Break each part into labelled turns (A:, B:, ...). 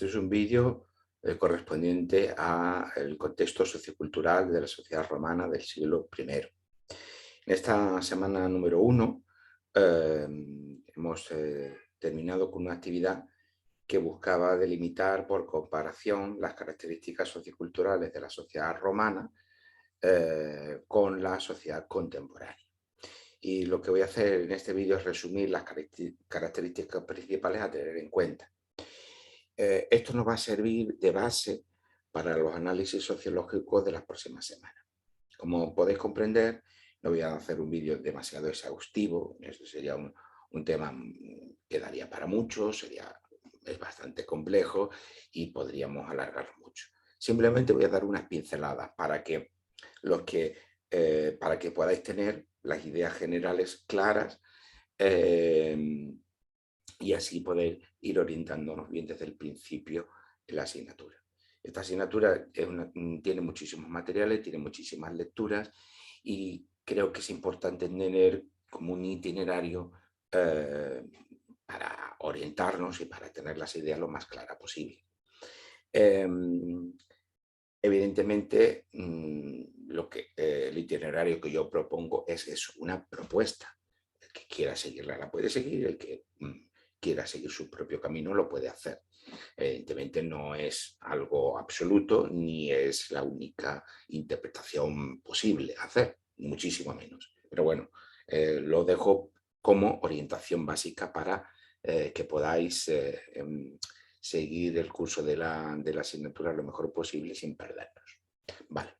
A: Este es un vídeo correspondiente al contexto sociocultural de la sociedad romana del siglo I. En esta semana número 1 hemos terminado con una actividad que buscaba delimitar por comparación las características socioculturales de la sociedad romana con la sociedad contemporánea. Y lo que voy a hacer en este vídeo es resumir las características principales a tener en cuenta. Esto nos va a servir de base para los análisis sociológicos de las próximas semanas. Como podéis comprender, no voy a hacer un vídeo demasiado exhaustivo. Esto sería un tema que daría para mucho, es bastante complejo y podríamos alargar mucho. Simplemente voy a dar unas pinceladas para que podáis tener las ideas generales claras y así poder ir orientándonos bien desde el principio en la asignatura. Esta asignatura tiene muchísimos materiales, tiene muchísimas lecturas y creo que es importante tener como un itinerario para orientarnos y para tener las ideas lo más claras posible. Evidentemente, el itinerario que yo propongo es eso, una propuesta. El que quiera seguirla la puede seguir, el que quiera seguir su propio camino lo puede hacer. Evidentemente no es algo absoluto ni es la única interpretación posible hacer, muchísimo menos. Pero bueno, lo dejo como orientación básica para que podáis seguir el curso de la asignatura lo mejor posible sin perdernos. Vale.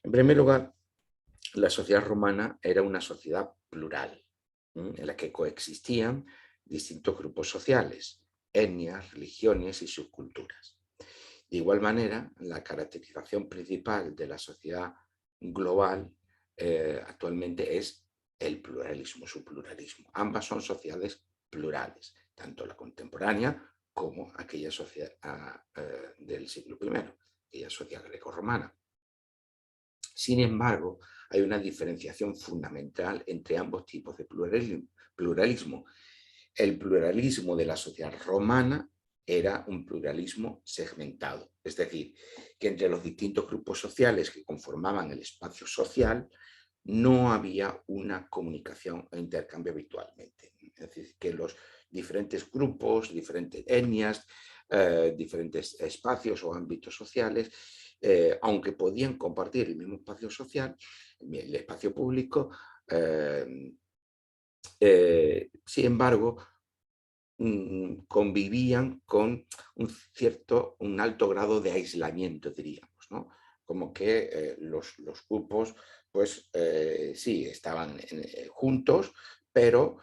A: En primer lugar, la sociedad romana era una sociedad plural, en la que coexistían distintos grupos sociales, etnias, religiones y subculturas. De igual manera, la caracterización principal de la sociedad global actualmente es el pluralismo, su pluralismo. Ambas son sociedades plurales, tanto la contemporánea como aquella sociedad del siglo I, aquella sociedad greco-romana. Sin embargo, hay una diferenciación fundamental entre ambos tipos de pluralismo. El pluralismo de la sociedad romana era un pluralismo segmentado, es decir, que entre los distintos grupos sociales que conformaban el espacio social no había una comunicación e intercambio habitualmente. Es decir, que los diferentes grupos, diferentes etnias, diferentes espacios o ámbitos sociales, aunque podían compartir el mismo espacio social, el espacio público, sin embargo, convivían con un alto grado de aislamiento, diríamos, ¿no? Como que los grupos, pues sí, estaban juntos, pero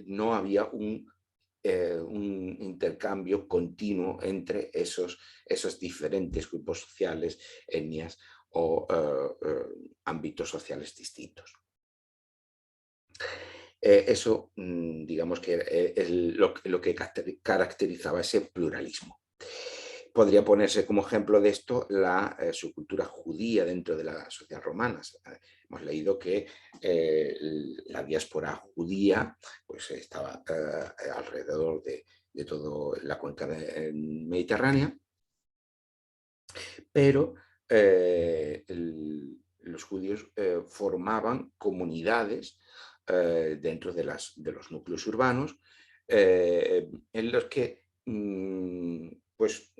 A: no había un intercambio continuo entre esos diferentes grupos sociales, etnias o ámbitos sociales distintos. Eso, digamos que es lo que caracterizaba ese pluralismo. Podría ponerse como ejemplo de esto la subcultura judía dentro de la sociedad romana. Hemos leído que la diáspora judía pues, estaba alrededor de toda la cuenca mediterránea, pero los judíos formaban comunidades dentro de los núcleos urbanos en los que pues,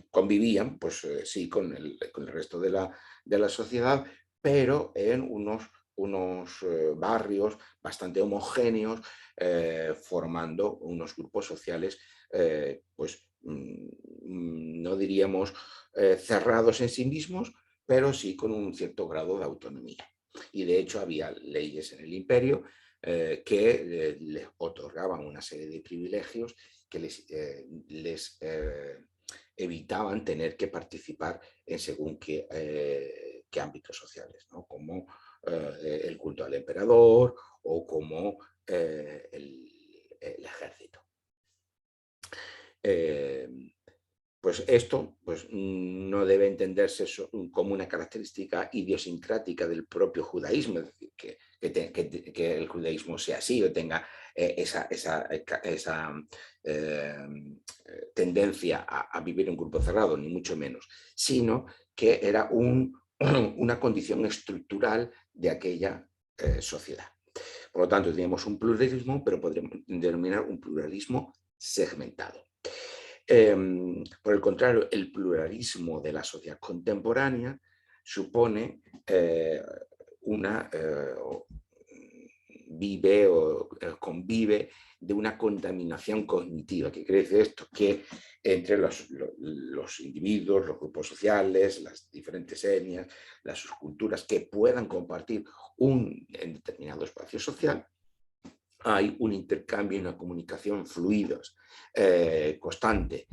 A: convivían pues, sí, con el resto de la sociedad, pero en unos barrios bastante homogéneos, formando unos grupos sociales pues, no diríamos cerrados en sí mismos, pero sí con un cierto grado de autonomía. Y de hecho había leyes en el imperio que les otorgaban una serie de privilegios que les evitaban tener que participar en según qué ámbitos sociales, ¿no? Como el culto al emperador o como el ejército. Pues esto pues, no debe entenderse como una característica idiosincrática del propio judaísmo, es decir, que que el judaísmo sea así o tenga esa tendencia a vivir en grupo cerrado, ni mucho menos, sino que era una condición estructural de aquella sociedad. Por lo tanto, teníamos un pluralismo, pero podríamos denominar un pluralismo segmentado. Por el contrario, el pluralismo de la sociedad contemporánea supone vive o convive de una contaminación cognitiva. ¿Qué quiere decir esto? Que entre los individuos, los grupos sociales, las diferentes etnias, las subculturas que puedan compartir un determinado espacio social, hay un intercambio y una comunicación fluidos, constante.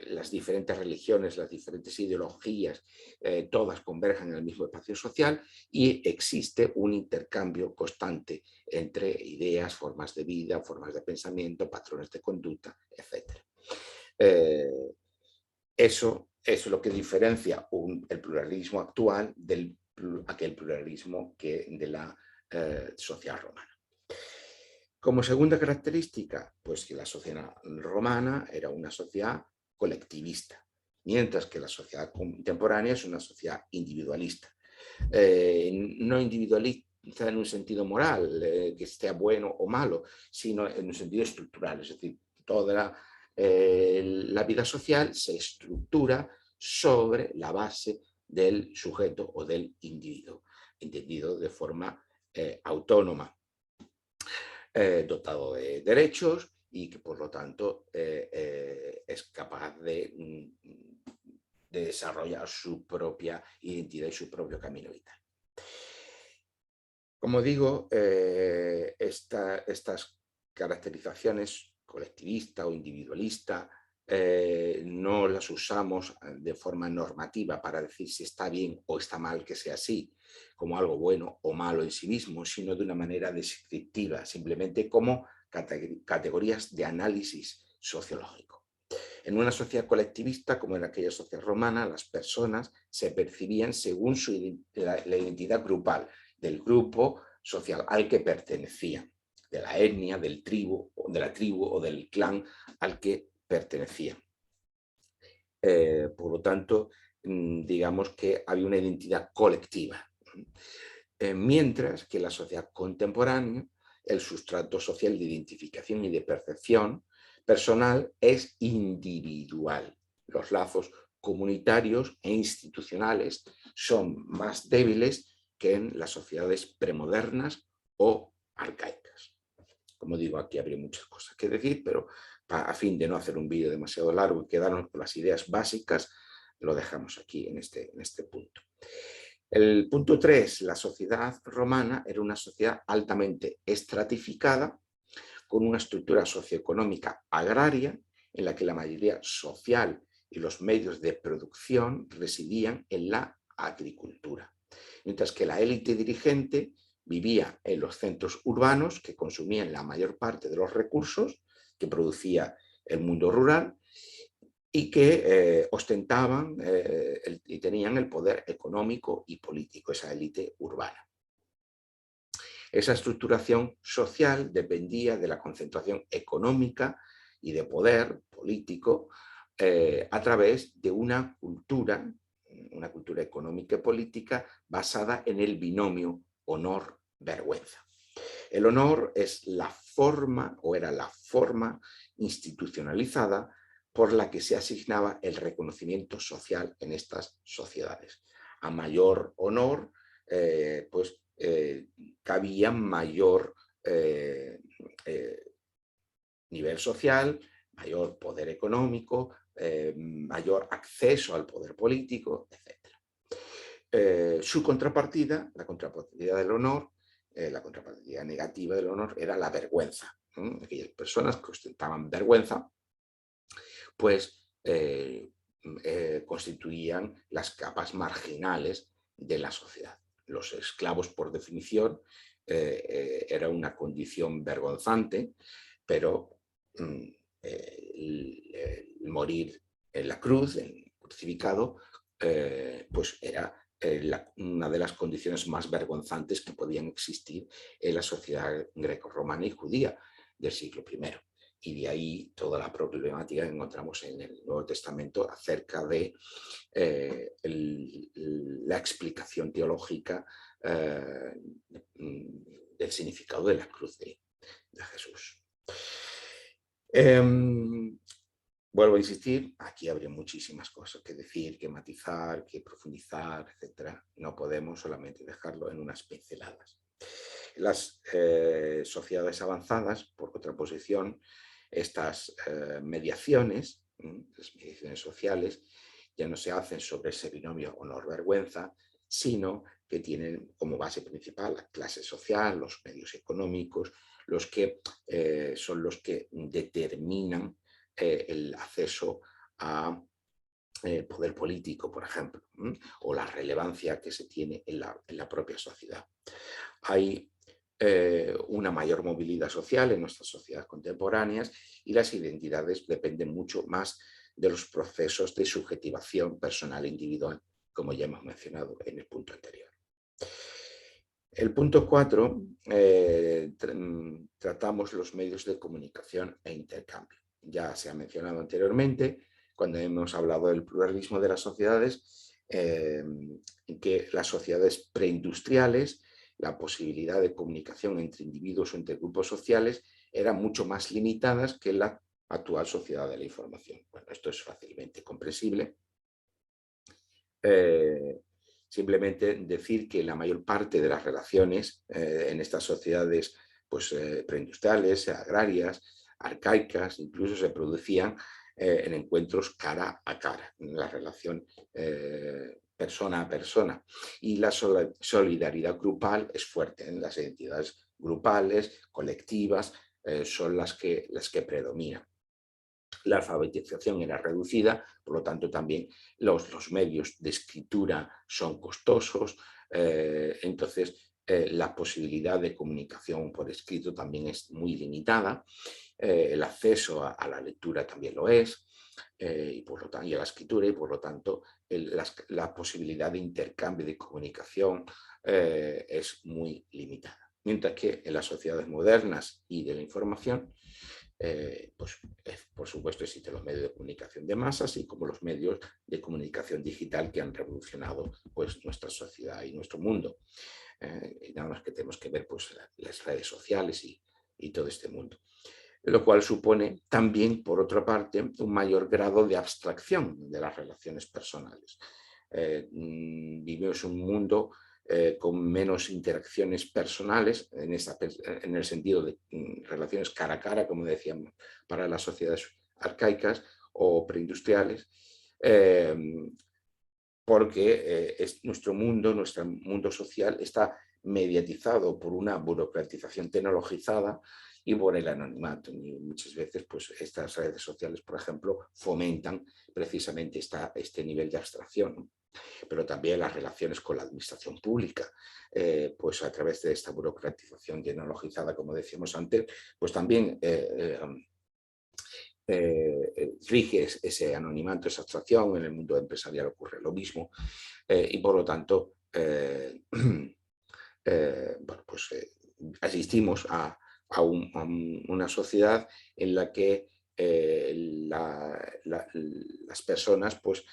A: Las diferentes religiones, las diferentes ideologías, todas convergen en el mismo espacio social y existe un intercambio constante entre ideas, formas de vida, formas de pensamiento, patrones de conducta, etc. Eso es lo que diferencia el pluralismo actual de aquel pluralismo de la sociedad romana. Como segunda característica, pues que la sociedad romana era una sociedad colectivista, mientras que la sociedad contemporánea es una sociedad individualista. No individualista en un sentido moral, que esté bueno o malo, sino en un sentido estructural, es decir, toda la vida social se estructura sobre la base del sujeto o del individuo, entendido de forma autónoma, dotado de derechos y que por lo tanto es capaz de desarrollar su propia identidad y su propio camino vital. Como digo, estas caracterizaciones colectivista o individualista no las usamos de forma normativa para decir si está bien o está mal que sea así, como algo bueno o malo en sí mismo, sino de una manera descriptiva, simplemente como categorías de análisis sociológico. En una sociedad colectivista, como en aquella sociedad romana, las personas se percibían según la identidad grupal del grupo social al que pertenecían, de la etnia, de la tribu o del clan al que pertenecían. Por lo tanto, digamos que había una identidad colectiva. Mientras que en la sociedad contemporánea, el sustrato social de identificación y de percepción personal es individual. Los lazos comunitarios e institucionales son más débiles que en las sociedades premodernas o arcaicas. Como digo, aquí habría muchas cosas que decir, pero a fin de no hacer un vídeo demasiado largo y quedarnos con las ideas básicas, lo dejamos aquí en este punto. El punto 3, la sociedad romana era una sociedad altamente estratificada, con una estructura socioeconómica agraria, en la que la mayoría social y los medios de producción residían en la agricultura, mientras que la élite dirigente vivía en los centros urbanos que consumían la mayor parte de los recursos que producía el mundo rural y que ostentaban y tenían el poder económico y político, esa élite urbana. Esa estructuración social dependía de la concentración económica y de poder político a través de una cultura económica y política basada en el binomio honor-vergüenza. El honor es la forma, o era la forma institucionalizada por la que se asignaba el reconocimiento social en estas sociedades. A mayor honor, cabía mayor nivel social, mayor poder económico, mayor acceso al poder político, etc. Su contrapartida, la contrapartida del honor, la contrapartida negativa del honor era la vergüenza. Aquellas personas que ostentaban vergüenza, pues constituían las capas marginales de la sociedad. Los esclavos, por definición, era una condición vergonzante, pero el morir en la cruz, en crucificado, pues era una de las condiciones más vergonzantes que podían existir en la sociedad grecorromana y judía del siglo I. Y de ahí toda la problemática que encontramos en el Nuevo Testamento acerca de la explicación teológica del significado de la cruz de Jesús. Vuelvo a insistir, aquí habría muchísimas cosas que decir, que matizar, que profundizar, etc. No podemos solamente dejarlo en unas pinceladas. Las sociedades avanzadas, por contraposición, estas mediaciones, las mediaciones sociales, ya no se hacen sobre ese binomio honor-vergüenza, sino que tienen como base principal la clase social, los medios económicos, los que son los que determinan el acceso a poder político, por ejemplo, o la relevancia que se tiene en la propia sociedad. Hay una mayor movilidad social en nuestras sociedades contemporáneas y las identidades dependen mucho más de los procesos de subjetivación personal e individual, como ya hemos mencionado en el punto anterior. El punto 4, tratamos los medios de comunicación e intercambio. Ya se ha mencionado anteriormente, cuando hemos hablado del pluralismo de las sociedades, que las sociedades preindustriales, la posibilidad de comunicación entre individuos o entre grupos sociales eran mucho más limitadas que la actual sociedad de la información. Bueno, esto es fácilmente comprensible. Simplemente decir que la mayor parte de las relaciones en estas sociedades pues, preindustriales, agrarias, arcaicas, incluso se producían en encuentros cara a cara, en la relación persona a persona. Y la solidaridad grupal es fuerte, en las identidades grupales, colectivas, son las que predominan. La alfabetización era reducida, por lo tanto también los medios de escritura son costosos, entonces la posibilidad de comunicación por escrito también es muy limitada, el acceso a la lectura también lo es, y a la escritura, y por lo tanto la posibilidad de intercambio de comunicación es muy limitada. Mientras que en las sociedades modernas y de la información, pues por supuesto existen los medios de comunicación de masa, así como los medios de comunicación digital que han revolucionado pues, nuestra sociedad y nuestro mundo. Y nada más que tenemos que ver pues, las redes sociales y todo este mundo. Lo cual supone también, por otra parte, un mayor grado de abstracción de las relaciones personales. Vivimos un mundo con menos interacciones personales, en el sentido de relaciones cara a cara, como decíamos, para las sociedades arcaicas o preindustriales, porque nuestro mundo social está mediatizado por una burocratización tecnologizada y por el anonimato. Y muchas veces pues, estas redes sociales, por ejemplo, fomentan precisamente este nivel de abstracción. Pero también las relaciones con la administración pública, pues a través de esta burocratización tecnologizada, como decíamos antes, pues también rige ese anonimato, esa abstracción. En el mundo empresarial ocurre lo mismo y por lo tanto bueno, pues, asistimos a una sociedad en la que las personas pues,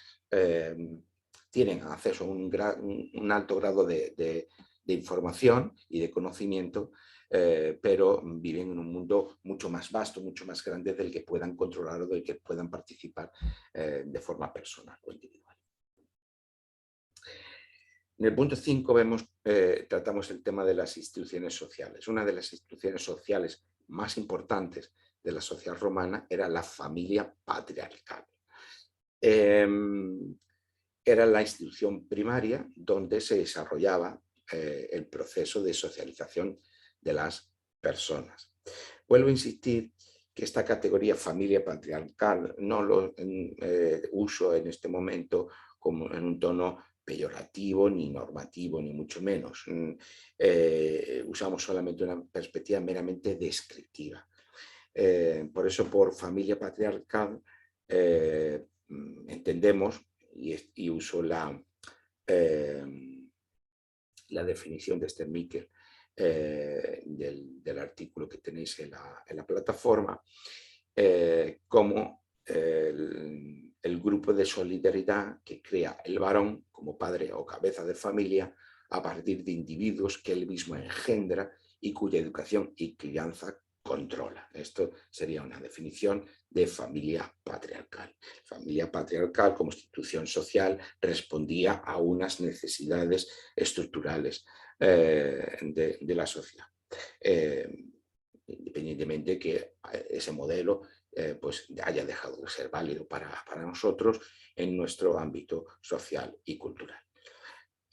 A: tienen acceso a un alto grado de información y de conocimiento, pero viven en un mundo mucho más vasto, mucho más grande del que puedan controlar o del que puedan participar de forma personal o individual. En el punto 5 tratamos el tema de las instituciones sociales. Una de las instituciones sociales más importantes de la sociedad romana era la familia patriarcal. Era la institución primaria donde se desarrollaba el proceso de socialización de las personas. Vuelvo a insistir que esta categoría familia patriarcal no lo uso en este momento como en un tono peyorativo, ni normativo, ni mucho menos. Usamos solamente una perspectiva meramente descriptiva. Por eso, por familia patriarcal, entendemos, y uso la definición de Stermiker del artículo que tenéis en la plataforma, como el grupo de solidaridad que crea el varón como padre o cabeza de familia a partir de individuos que él mismo engendra y cuya educación y crianza controla. Esto sería una definición de familia patriarcal. Familia patriarcal como institución social respondía a unas necesidades estructurales de la sociedad. Independientemente de que ese modelo pues haya dejado de ser válido para nosotros en nuestro ámbito social y cultural.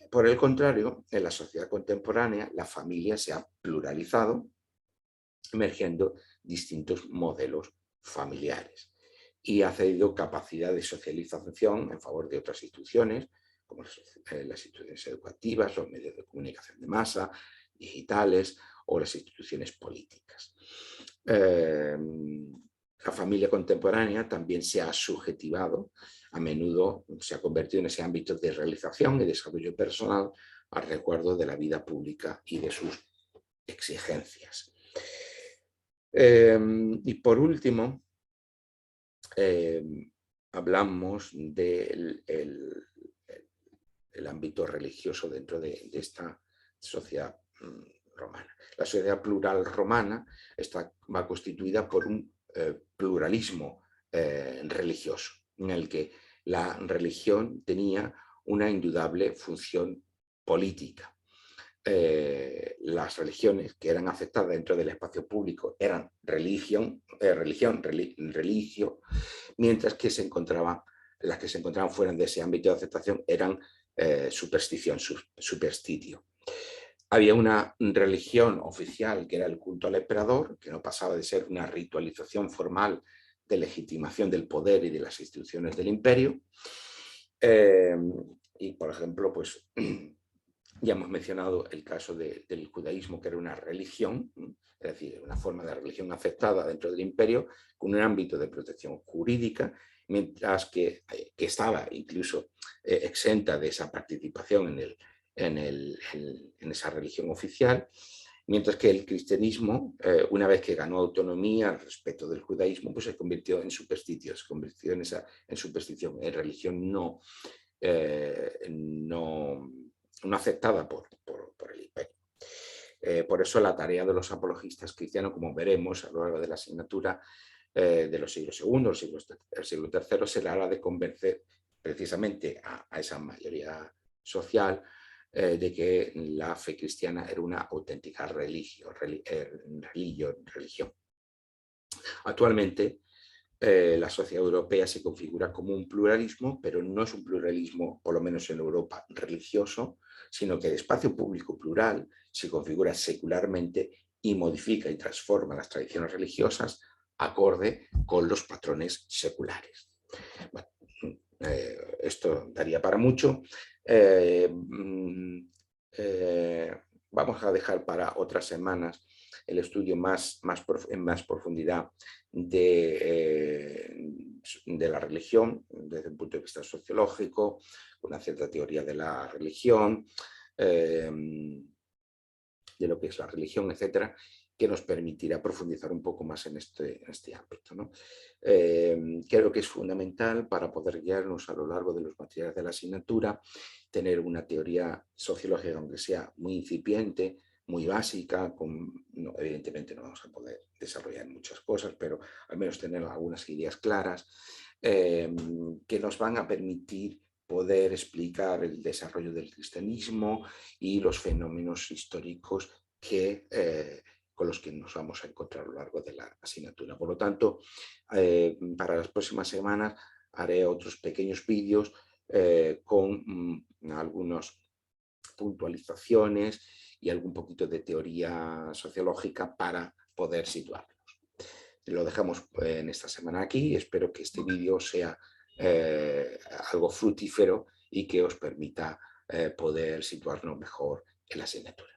A: Por el contrario, en la sociedad contemporánea la familia se ha pluralizado, emergiendo distintos modelos familiares y ha cedido capacidad de socialización en favor de otras instituciones, como las instituciones educativas, los medios de comunicación de masa, digitales o las instituciones políticas. La familia contemporánea también se ha subjetivado, a menudo se ha convertido en ese ámbito de realización y desarrollo personal al recuerdo de la vida pública y de sus exigencias. Y por último, hablamos del el ámbito religioso dentro de esta sociedad romana. La sociedad plural romana va constituida por un pluralismo religioso, en el que la religión tenía una indudable función política. Las religiones que eran aceptadas dentro del espacio público eran religio, mientras que las que se encontraban fuera de ese ámbito de aceptación eran superstición, superstitio. Había una religión oficial que era el culto al emperador, que no pasaba de ser una ritualización formal de legitimación del poder y de las instituciones del imperio. Y, por ejemplo, pues ya hemos mencionado el caso del judaísmo, que era una religión, es decir, una forma de religión aceptada dentro del imperio, con un ámbito de protección jurídica, mientras que estaba incluso exenta de esa participación en esa religión oficial, mientras que el cristianismo, una vez que ganó autonomía respecto del judaísmo, pues se convirtió en supersticio, se convirtió en superstición, en religión no aceptada por el imperio. Por eso la tarea de los apologistas cristianos, como veremos a lo largo de la asignatura de los siglos II, el siglo III, será la de convencer precisamente a esa mayoría social de que la fe cristiana era una auténtica religión. Actualmente, la sociedad europea se configura como un pluralismo, pero no es un pluralismo, por lo menos en Europa, religioso, sino que el espacio público plural se configura secularmente y modifica y transforma las tradiciones religiosas acorde con los patrones seculares. Bueno, esto daría para mucho. Vamos a dejar para otras semanas el estudio en más profundidad de la religión desde un punto de vista sociológico, una cierta teoría de la religión, de lo que es la religión, etcétera, que nos permitirá profundizar un poco más en este ámbito, ¿no? Creo que es fundamental para poder guiarnos a lo largo de los materiales de la asignatura, tener una teoría sociológica, aunque sea muy incipiente, muy básica, evidentemente no vamos a poder desarrollar muchas cosas, pero al menos tener algunas ideas claras que nos van a permitir poder explicar el desarrollo del cristianismo y los fenómenos históricos con los que nos vamos a encontrar a lo largo de la asignatura. Por lo tanto, para las próximas semanas haré otros pequeños vídeos con algunas puntualizaciones y algún poquito de teoría sociológica para poder situarlos. Lo dejamos en esta semana aquí. Espero que este vídeo sea algo fructífero y que os permita poder situarnos mejor en la asignatura.